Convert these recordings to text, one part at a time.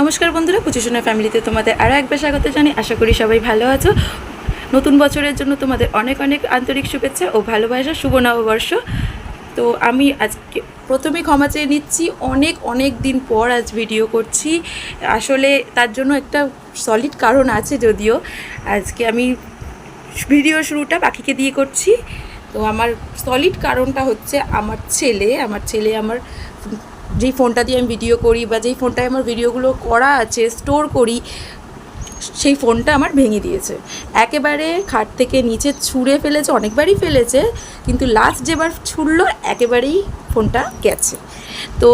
নমস্কার বন্ধুরা, পুচুসোনা ফ্যামিলিতে তোমাদের আরও একবার স্বাগত জানাই। আশা করি সবাই ভালো আছো। নতুন বছরের জন্য তোমাদের অনেক অনেক আন্তরিক শুভেচ্ছা ও ভালোবাসা। শুভ নববর্ষ। তো আমি আজকে প্রথমে ক্ষমা চেয়ে নিচ্ছি, অনেক অনেক দিন পর আজ ভিডিও করছি। আসলে তার জন্য একটা সলিড কারণ আছে, যদিও আজকে আমি ভিডিও শুরুটা পাখিকে দিয়ে করছি। তো আমার সলিড কারণটা হচ্ছে আমার ছেলে আমার যেই ফোনটা দিয়ে আমি ভিডিও করি বা যেই ফোনটায় আমার ভিডিওগুলো করা আছে, স্টোর করি, সেই ফোনটা আমার ভেঙে দিয়েছে। একেবারে খাট থেকে নিচে ছুঁড়ে ফেলেছে, অনেকবারই ফেলেছে, কিন্তু লাস্ট যেবার ছুঁড়লো একেবারেই ফোনটা গেছে। তো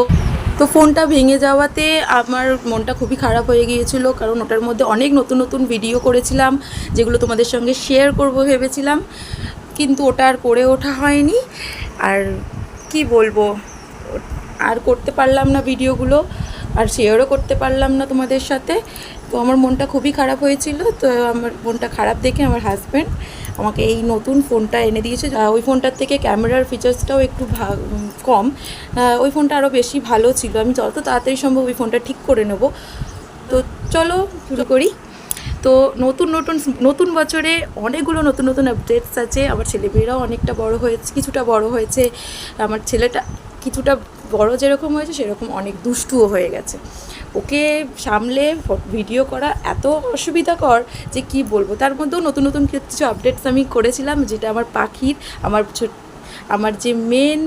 তো ফোনটা ভেঙে যাওয়াতে আমার মনটা খুবই খারাপ হয়ে গিয়েছিল, কারণ ওটার মধ্যে অনেক নতুন নতুন ভিডিও করেছিলাম, যেগুলো তোমাদের সঙ্গে শেয়ার করব ভেবেছিলাম, কিন্তু ওটা আর করে ওঠা হয়নি। আর কি বলবো, আর করতে পারলাম না ভিডিওগুলো, আর শেয়ারও করতে পারলাম না তোমাদের সাথে। তো আমার মনটা খুবই খারাপ হয়েছিল। তো আমার মনটা খারাপ দেখে আমার হাজব্যান্ড আমাকে এই নতুন ফোনটা এনে দিয়েছে। ওই ফোনটার থেকে ক্যামেরার ফিচার্সটাও একটু কম, ওই ফোনটা আরও বেশি ভালো ছিল। আমি যত তাড়াতাড়ি সম্ভব ওই ফোনটা ঠিক করে নেব। তো চলো শুরু করি। তো নতুন বছরে অনেকগুলো নতুন নতুন আপডেটস আছে। আমার ছেলেমেয়েরাও অনেকটা বড় হয়েছে, কিছুটা বড় হয়েছে। আমার ছেলেটা কিছুটা বড় যেরকম হয়েছে সেরকম অনেক দুষ্টুও হয়ে গেছে। ওকে সামলে ভিডিও করা এত অসুবিধাকর যে কি বলবো। তার মধ্যেও নতুন নতুন কিছু আপডেটস আমি করেছিলাম, যেটা আমার পাখির, আমার যে মেন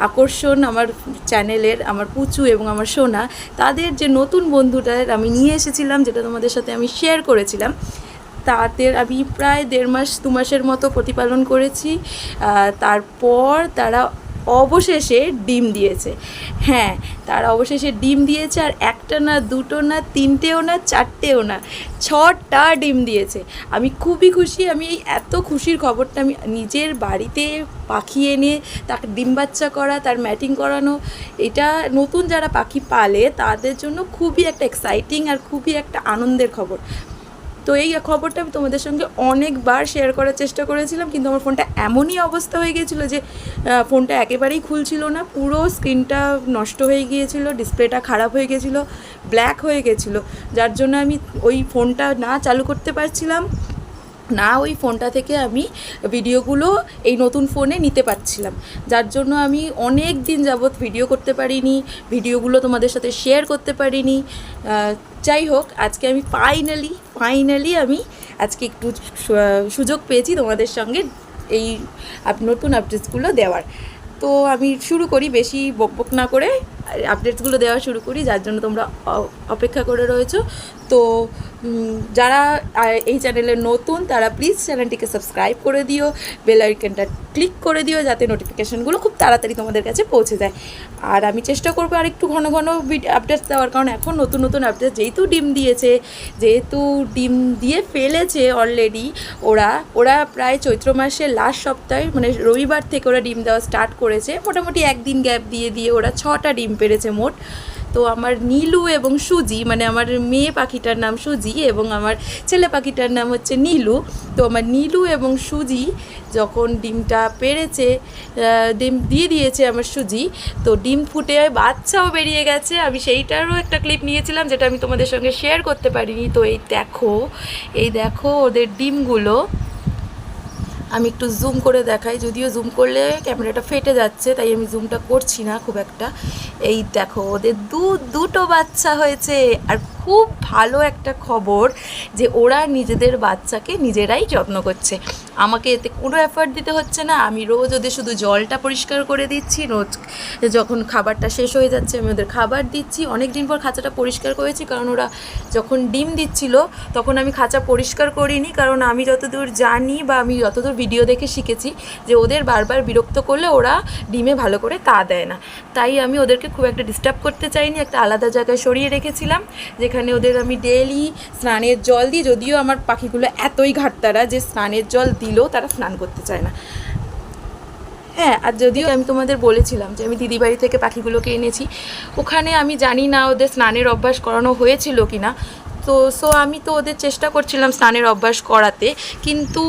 আকর্ষণ আমার চ্যানেলের, আমার পুচু এবং আমার সোনা, তাদের যে নতুন বন্ধুটার আমি নিয়ে এসেছিলাম, যেটা তোমাদের সাথে আমি শেয়ার করেছিলাম, তাদের আমি প্রায় 1.5 মাসের মতো প্রতিপালন করেছি। তারপর তারা অবশেষে ডিম দিয়েছে। হ্যাঁ, তারা অবশেষে ডিম দিয়েছে, আর একটা না, দুটো না, তিনটেও না, চারটেও না, 6টা ডিম দিয়েছে। আমি খুবই খুশি। আমি এই এত খুশির খবরটা আমি নিজের বাড়িতে পাখি এনে তাকে ডিম বাচ্চা করা, তার ম্যাটিং করানো, এটা নতুন যারা পাখি পালে তাদের জন্য খুবই একটা এক্সাইটিং আর খুবই একটা আনন্দের খবর। তো এই খবরটা আমি তোমাদের সঙ্গে অনেকবার শেয়ার করার চেষ্টা করেছিলাম, কিন্তু আমার ফোনটা এমনই অবস্থা হয়ে গিয়েছিলো যে ফোনটা একেবারেই খুলছিল না, পুরো স্ক্রিনটা নষ্ট হয়ে গিয়েছিলো, ডিসপ্লেটা খারাপ হয়ে গেছিলো, ব্ল্যাক হয়ে গেছিলো, যার জন্য আমি ওই ফোনটা না চালু করতে পারছিলাম না, ওই ফোনটা থেকে আমি ভিডিওগুলো এই নতুন ফোনে নিতে পারছিলাম, যার জন্য আমি অনেক দিন যাবৎ ভিডিও করতে পারিনি, ভিডিওগুলো তোমাদের সাথে শেয়ার করতে পারিনি। যাই হোক, আজকে আমি ফাইনালি আমি আজকে একটু সুযোগ পেয়েছি তোমাদের সঙ্গে এই নতুন আপডেটসগুলো দেওয়ার। তো আমি শুরু করি, বেশি বকবক না করে আপডেটসগুলো দেওয়া শুরু করি, যার জন্য তোমরা অপেক্ষা করে রয়েছো। তো যারা এই চ্যানেলের নতুন, তারা প্লিজ চ্যানেলটিকে সাবস্ক্রাইব করে দিও, বেল আইকনটা ক্লিক করে দিও, যাতে নোটিফিকেশানগুলো খুব তাড়াতাড়ি তোমাদের কাছে পৌঁছে যায়। আর আমি চেষ্টা করবো আর একটু ঘন ঘন আপডেটস দেওয়ার, কারণ এখন নতুন নতুন আপডেট, যেহেতু ডিম দিয়ে ফেলেছে অলরেডি, ওরা প্রায় চৈত্র মাসের লাস্ট সপ্তাহে, মানে রবিবার থেকে ওরা ডিম দেওয়া স্টার্ট করেছে। মোটামুটি একদিন গ্যাপ দিয়ে ওরা 6টা ডিম পেড়েছে মোট। তো আমার নীলু এবং সুজি, মানে আমার মেয়ে পাখিটার নাম সুজি এবং আমার ছেলে পাখিটার নাম হচ্ছে নীলু। তো আমার নীলু এবং সুজি যখন ডিমটা পেড়েছে, ডিম দিয়ে দিয়েছে আমার সুজি, তো ডিম ফুটে বাচ্চাও বেরিয়ে গেছে। আমি সেইটারও একটা ক্লিপ নিয়েছিলাম, যেটা আমি তোমাদের সঙ্গে শেয়ার করতে পারিনি। তো এই দেখো ওদের ডিমগুলো। আমি একটু জুম করে দেখাই, যদিও জুম করলে ক্যামেরাটা ফেটে যাচ্ছে, তাই আমি জুমটা করছি না খুব একটা। এই দেখো ওদের দুটো বাচ্চা হয়েছে। আর খুব ভালো একটা খবর যে ওরা নিজেদের বাচ্চাকে নিজেরাই যত্ন করছে, আমাকে এতে কোনো এফার্ট দিতে হচ্ছে না। আমি রোজ ওদের শুধু জলটা পরিষ্কার করে দিচ্ছি, রোজ যখন খাবারটা শেষ হয়ে যাচ্ছে আমি ওদের খাবার দিচ্ছি। অনেক দিন পর খাঁচাটা পরিষ্কার করেছি, কারণ ওরা যখন ডিম দিচ্ছিল তখন আমি খাঁচা পরিষ্কার করিনি, কারণ আমি যতদূর জানি বা আমি যতদূর ভিডিও দেখে শিখেছি যে ওদের বারবার বিরক্ত করলে ওরা ডিমে ভালো করে তা দেয় না। তাই আমি ওদেরকে খুব একটা ডিস্টার্ব করতে চাইনি, একটা আলাদা জায়গায় সরিয়ে রেখেছিলাম, যেখানে ওদের আমি ডেইলি স্নানের জল দিই। যদিও আমার পাখিগুলো এতই ঘাটতারা যে স্নানের জল দিলেও তারা স্নান করতে চায় না। হ্যাঁ, আর যদিও আমি তোমাদের বলেছিলাম যে আমি দিদিবাড়ি থেকে পাখিগুলোকে এনেছি, ওখানে আমি জানি না ওদের স্নানের অভ্যাস করানো হয়েছিল কি না। তো আমি তো ওদের চেষ্টা করছিলাম স্নানের অভ্যাস করাতে, কিন্তু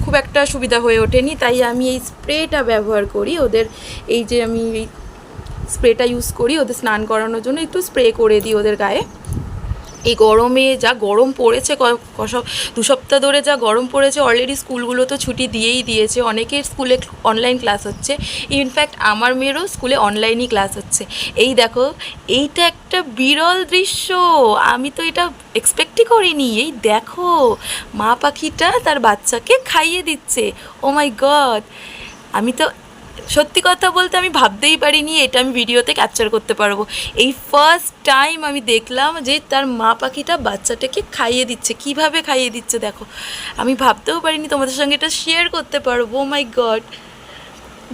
খুব একটা সুবিধা হয়ে ওঠেনি। তাই আমি এই স্প্রেটা ব্যবহার করি ওদের, আমি এই স্প্রেটা ইউজ করি ওদের স্নান করানোর জন্য, একটু স্প্রে করে দিই ওদের গায়ে। এই গরমে যা গরম পড়েছে, দু সপ্তাহ ধরে যা গরম পড়েছে, অলরেডি স্কুলগুলো তো ছুটি দিয়েই দিয়েছে, অনেকের স্কুলে অনলাইন ক্লাস হচ্ছে, ইনফ্যাক্ট আমার মেয়েরও স্কুলে অনলাইনই ক্লাস হচ্ছে। এই দেখো, এইটা একটা বিরল দৃশ্য, আমি তো এটা এক্সপেক্টই করিনি। এই দেখো, মা পাখিটা তার বাচ্চাকে খাইয়ে দিচ্ছে। ও মাই গড, আমি তো সত্যি কথা বলতে আমি ভাবতেই পারিনি এটা আমি ভিডিওতে ক্যাপচার করতে পারবো। এই ফার্স্ট টাইম আমি দেখলাম যে তার মা পাখিটা বাচ্চাটাকে খাইয়ে দিচ্ছে। কিভাবে খাইয়ে দিচ্ছে দেখো, আমি ভাবতেও পারিনি তোমাদের সঙ্গে এটা শেয়ার করতে পারবো। ও মাই গড,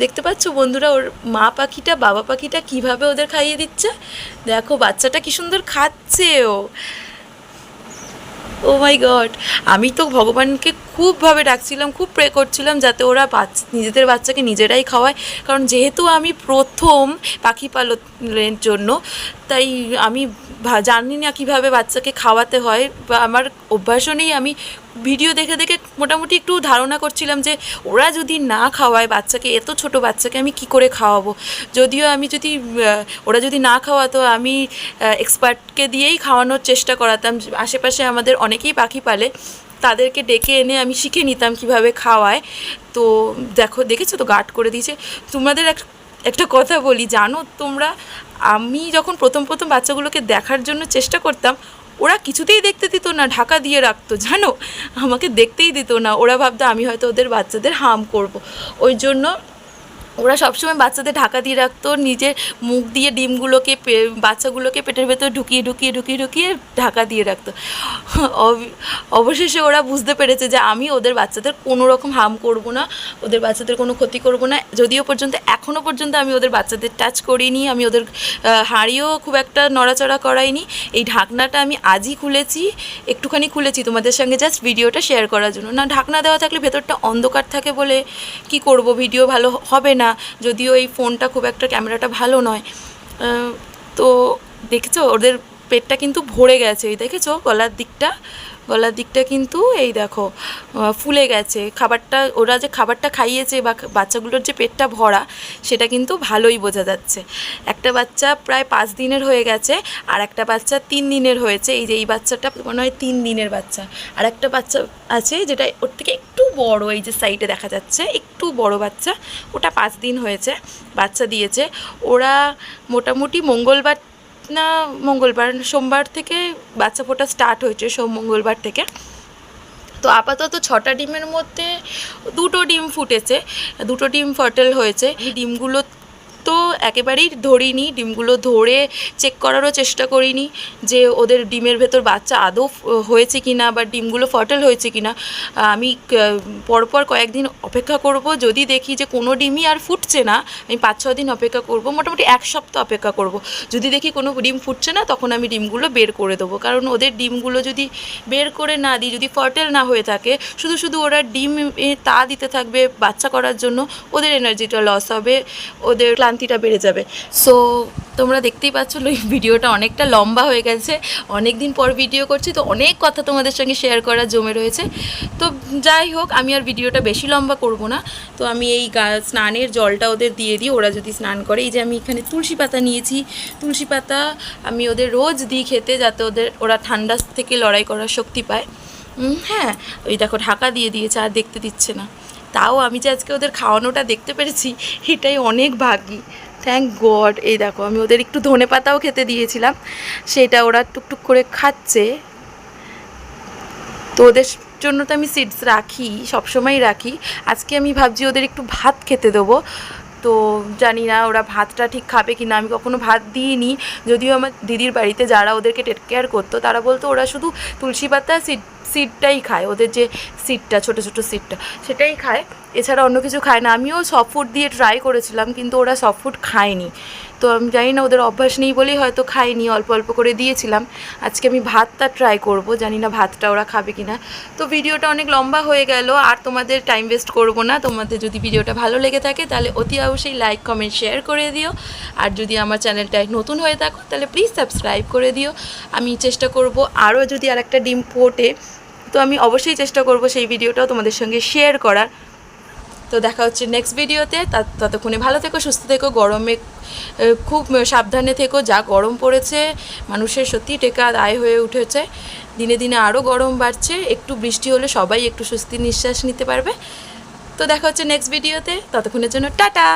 দেখতে পাচ্ছ বন্ধুরা, ওর মা পাখিটা বাবা পাখিটা কিভাবে ওদের খাইয়ে দিচ্ছে। দেখো বাচ্চাটা কি সুন্দর খাচ্ছে ও। ও মাই গড, আমি তো ভগবানকে খুবভাবে ডাকছিলাম, খুব প্রে করছিলাম যাতে ওরা নিজেদের বাচ্চাকে নিজেরাই খাওয়ায়। কারণ যেহেতু আমি প্রথম পাখি পালনের জন্য, তাই আমি জানি না কীভাবে বাচ্চাকে খাওয়াতে হয়, বা আমার অভ্যাসও নেই। আমি ভিডিও দেখে দেখে মোটামুটি একটু ধারণা করছিলাম যে ওরা যদি না খাওয়ায় বাচ্চাকে, এত ছোট বাচ্চাকে আমি কি করে খাওয়াবো। যদিও আমি যদি ওরা যদি না খাওয়াতো, আমি এক্সপার্টকে দিয়েই খাওয়ানোর চেষ্টা করাতাম। আশেপাশে আমাদের অনেকেই পাখি পালে, তাদেরকে ডেকে এনে আমি শিখে নিতাম কিভাবে খাওয়ায়। তো দেখেছো তো, গার্ড করে দিয়েছে। তোমাদের একটা কথা বলি, জানো তোমরা, আমি যখন প্রথম বাচ্চাগুলোকে দেখার জন্য চেষ্টা করতাম, ওরা কিছুতেই দেখতে দিত না, ঢাকা দিয়ে রাখতো, জানো, আমাকে দেখতেই দিত না। ওরা ভাবতো আমি হয়তো ওদের বাচ্চাদের হার্ম করব, ওই জন্য ওরা সবসময় বাচ্চাদের ঢাকা দিয়ে রাখতো। নিজের মুখ দিয়ে ডিমগুলোকে বাচ্চাগুলোকে পেটের ভেতর ঢুকিয়ে ঢাকা দিয়ে রাখতো। অবশেষে ওরা বুঝতে পেরেছে যে আমি ওদের বাচ্চাদের কোনো রকম হার্ম করব না, ওদের বাচ্চাদের কোনো ক্ষতি করব না। যদিও এখনও পর্যন্ত আমি ওদের বাচ্চাদের টাচ করিনি, আমি ওদের হাঁড়িও খুব একটা নড়াচড়া করাইনি। এই ঢাকনাটা আমি আজই খুলেছি, একটুখানি খুলেছি তোমাদের সঙ্গে জাস্ট ভিডিওটা শেয়ার করার জন্য। না, ঢাকনা দেওয়া থাকলে ভেতরটা অন্ধকার থাকে বলে কি করব, ভিডিও ভালো হবে না। যদিও এই ফোনটা খুব একটা, ক্যামেরাটা ভালো নয়। তো দেখেছো ওদের পেটটা কিন্তু ভরে গেছে, এই দেখেছো গলার দিকটা কিন্তু এই দেখো ফুলে গেছে। ওরা যে খাবারটা খাইয়েছে বা বাচ্চাগুলোর যে পেটটা ভরা, সেটা কিন্তু ভালোই বোঝা যাচ্ছে। একটা বাচ্চা প্রায় 5 দিনের হয়ে গেছে, আর একটা বাচ্চা 3 দিনের হয়েছে। এই বাচ্চাটা মনে হয় 3 দিনের বাচ্চা। আর একটা বাচ্চা আছে যেটা ওর থেকে একটু বড়, এই যে সাইডে দেখা যাচ্ছে একটু বড় বাচ্চা, ওটা 5 দিন হয়েছে, বাচ্চা দিয়েছে। ওরা মোটামুটি সোমবার থেকে বাচ্চা ফোটা স্টার্ট হয়েছে, মঙ্গলবার থেকে। তো আপাতত 6টা ডিমের মধ্যে 2টো ডিম ফুটেছে, 2টো ডিম ফার্টেল হয়েছে। এই ডিমগুলো তো একেবারেই ধরিনি, ডিমগুলো ধরে চেক করারও চেষ্টা করিনি যে ওদের ডিমের ভেতর বাচ্চা আদৌ হয়েছে কি না, বা ডিমগুলো ফার্টেল হয়েছে কি না। আমি পরপর কয়েকদিন অপেক্ষা করব, যদি দেখি যে কোনো ডিমই আর ফুটছে না, আমি 5-6 দিন অপেক্ষা করব, মোটামুটি 1 সপ্তাহ অপেক্ষা করব। যদি দেখি কোনো ডিম ফুটছে না, তখন আমি ডিমগুলো বের করে দেবো। কারণ ওদের ডিমগুলো যদি বের করে না দিই, যদি ফার্টেল না হয়ে থাকে, শুধু ওরা ডিম তা দিতে থাকবে বাচ্চা করার জন্য, ওদের এনার্জিটা লস হবে, ওদের ক্লান্তিটা বেড়ে যাবে। সো তোমরা দেখতেই পাচ্ছ ভিডিওটা অনেকটা লম্বা হয়ে গেছে, অনেক দিন পর ভিডিও করছি, তো অনেক কথা তোমাদের সঙ্গে শেয়ার করা জমে রয়েছে। তো যাই হোক, আমি আর ভিডিওটা বেশি লম্বা করব না। তো আমি এই স্নানের জলটা ওদের দিয়ে দিই, ওরা যদি স্নান করে। এই যে আমি এখানে তুলসী পাতা নিয়েছি, তুলসী পাতা আমি ওদের রোজ দিই খেতে, যাতে ওরা ঠান্ডা থেকে লড়াই করার শক্তি পায়। হ্যাঁ, ওই দেখো ঢাকা দিয়ে দিয়েছে, আর দেখতে দিচ্ছে না। তাও আমি যে আজকে ওদের খাওয়ানোটা দেখতে পেরেছি, এটাই অনেক ভাগ্যি, থ্যাংক গড। এই দেখো, আমি ওদের একটু ধনেপাতাও খেতে দিয়েছিলাম, সেটা ওরা টুকটুক করে খাচ্ছে। তো ওদের জন্য তো আমি সিডস রাখি, সবসময়ই রাখি। আজকে আমি ভাবছি ওদের একটু ভাত খেতে দেবো। তো জানি না ওরা ভাতটা ঠিক খাবে কি না, আমি কখনো ভাত দিইনি। যদিও আমার দিদির বাড়িতে যারা ওদেরকে টেক কেয়ার করতো, তারা বলতো ওরা শুধু তুলসী পাতা সিডটাই খায়, ওদের যে সিডটা, ছোটো সিডটা, সেটাই খায়, এছাড়া অন্য কিছু খায় না। আমিও সফট ফুড দিয়ে ট্রাই করেছিলাম, কিন্তু ওরা সফট ফুড খায়নি। তো আমি জানি না, ওদের অভ্যাস নেই বলেই হয়তো খায়নি, অল্প করে দিয়েছিলাম। আজকে আমি ভাতটা ট্রাই করব, জানি না ভাতটা ওরা খাবে কি না। তো ভিডিওটা অনেক লম্বা হয়ে গেল, আর তোমাদের টাইম ওয়েস্ট করব না। তোমাদের যদি ভিডিওটা ভালো লেগে থাকে, তাহলে অতি অবশ্যই লাইক, কমেন্ট, শেয়ার করে দিও। আর যদি আমার চ্যানেলটায় নতুন হয়ে থাকো, তাহলে প্লিজ সাবস্ক্রাইব করে দিও। আমি চেষ্টা করব আরও যদি আরেকটা ডিম ফোটে, তো আমি অবশ্যই চেষ্টা করব সেই ভিডিওটাও তোমাদের সঙ্গে শেয়ার করার। তো দেখা হচ্ছে নেক্সট ভিডিওতে। ততক্ষণে ভালো থেকো, সুস্থ থেকো, গরমে খুব সাবধানে থেকো। যা গরম পড়েছে, মানুষের সত্যি টেকা দায় হয়ে উঠেছে। দিনে দিনে আরও গরম বাড়ছে, একটু বৃষ্টি হলে সবাই একটু স্বস্তির নিঃশ্বাস নিতে পারবে। তো দেখা হচ্ছে নেক্সট ভিডিওতে, ততক্ষণের জন্য টাটা।